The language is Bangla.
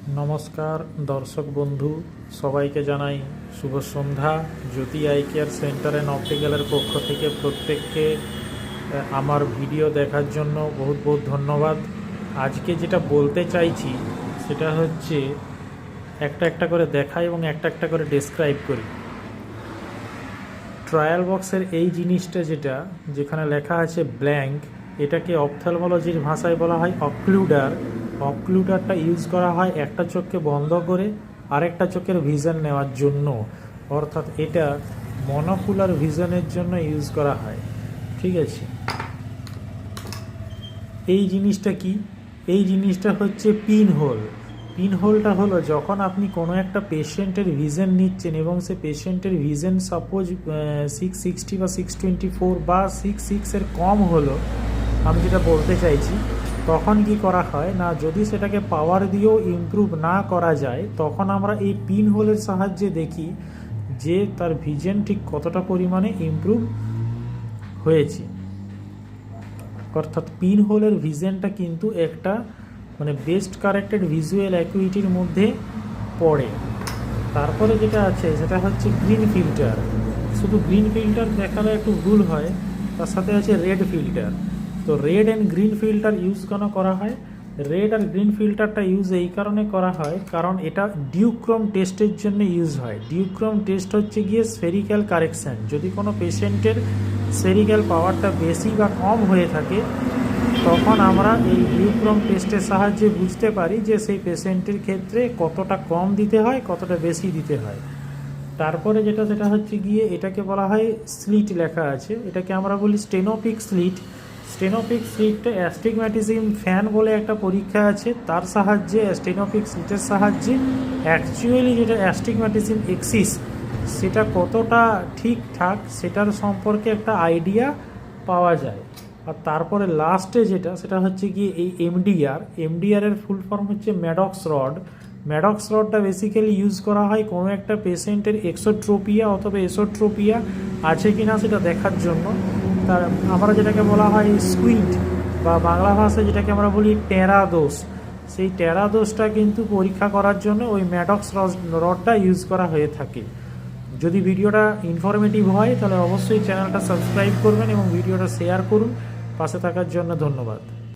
নমস্কার দর্শক বন্ধু, সবাইকে জানাই শুভ সন্ধ্যা। জ্যোতি আই কেয়ার সেন্টার অ্যান্ড অপটিক্যালের পক্ষ থেকে প্রত্যেককে আমার ভিডিও দেখার জন্য বহুত বহুত ধন্যবাদ। আজকে যেটা বলতে চাইছি সেটা হচ্ছে একটা একটা করে দেখাই এবং একটা একটা করে ডেসক্রাইব করি। ট্রায়াল বক্সের এই জিনিসটা যেখানে লেখা আছে ব্ল্যাঙ্ক, এটাকে অপথ্যালমোলজির ভাষায় বলা হয় অক্লুডার। অক্লুডারটা ইউজ করা হয় একটা চোখকে বন্ধ করে আরেকটা চোখের ভিশন নেওয়ার জন্য, অর্থাৎ এটা মনোকুলার ভিশনের জন্য ইউজ করা হয়। ঠিক আছে, এই জিনিসটা কি? এই জিনিসটা হচ্ছে পিন হোল। পিন হোলটা হলো যখন আপনি কোনো একটা পেশেন্টের ভিশন নিচ্ছেন এবং সে পেশেন্টের ভিশন সাপোজ 660 বা 624 বা 66-এর কম হলো, আমি যেটা বলতে চাইছি, তখন কি করা হয় না, যদি সেটাকে পাওয়ার দিয়েও ইমপ্রুভ না করা যায়, তখন আমরা এই পিন হোলের সাহায্যে দেখি যে তার ভিশন ঠিক কতটা পরিমাণে ইমপ্রুভ হয়েছে। অর্থাৎ পিন হোলের ভিশনটা কিন্তু একটা বেস্ট কারেক্টেড ভিজুয়াল অ্যাকুইটির মধ্যে পড়ে। তারপরে যেটা আছে সেটা হচ্ছে গ্রিন ফিল্টার। শুধু গ্রিন ফিল্টার দেখালে একটু ভুল হয়, তার সাথে আছে রেড ফিল্টার। তো red and green filter use কেন করা হয়? রেড আর গ্রিন ফিল্টারটা ইউজ এই কারণে করা হয় কারণ এটা ডিউক্রোম টেস্টের জন্য ইউজ হয়। ডিউক্রোম টেস্ট হচ্ছে গিয়ে স্ফেরিক্যাল কারেকশান। যদি কোনো পেশেন্টের স্ফেরিক্যাল পাওয়ারটা বেশি বা কম হয়ে থাকে, তখন আমরা এই ডিউক্রোম টেস্টের সাহায্যে বুঝতে পারি যে সেই পেশেন্টের ক্ষেত্রে কতটা কম দিতে হয়, কতটা বেশি দিতে হয়। তারপরে সেটা হচ্ছে গিয়ে এটাকে বলা হয় স্লিট, লেখা আছে, এটাকে আমরা বলি স্টেনোপিক স্লিট। স্টেনোপিক স্লিটটা অ্যাস্টিগম্যাটিজম ফ্যান বলে একটা পরীক্ষা আছে, তার সাহায্যে স্টেনোপিক স্লিটের সাহায্যে অ্যাকচুয়ালি যেটা অ্যাস্টিগম্যাটিজম এক্সিস সেটা কতটা ঠিকঠাক সেটার সম্পর্কে একটা আইডিয়া পাওয়া যায়। আর তারপরে লাস্টে সেটা হচ্ছে কি এই এমডিআরের ফুল ফর্ম হচ্ছে ম্যাডক্স রড। ম্যাডক্স রডটা বেসিক্যালি ইউজ করা হয় কোনো একটা পেশেন্টের এক্সোট্রোপিয়া অথবা এসোট্রোপিয়া আছে কিনা সেটা দেখার জন্য। তার আমরা যেটাকে বলা হয় স্কুইন্ট, বা বাংলা ভাষায় যেটাকে আমরা বলি টেরা দোষ, সেই টেরা দোষটা কিন্তু পরীক্ষা করার জন্য ওই ম্যাডক্স রডটা ইউজ করা হয়ে থাকে। যদি ভিডিওটা ইনফরমেটিভ হয় তাহলে অবশ্যই চ্যানেলটা সাবস্ক্রাইব করবেন এবং ভিডিওটা শেয়ার করুন। পাশে থাকার জন্য ধন্যবাদ।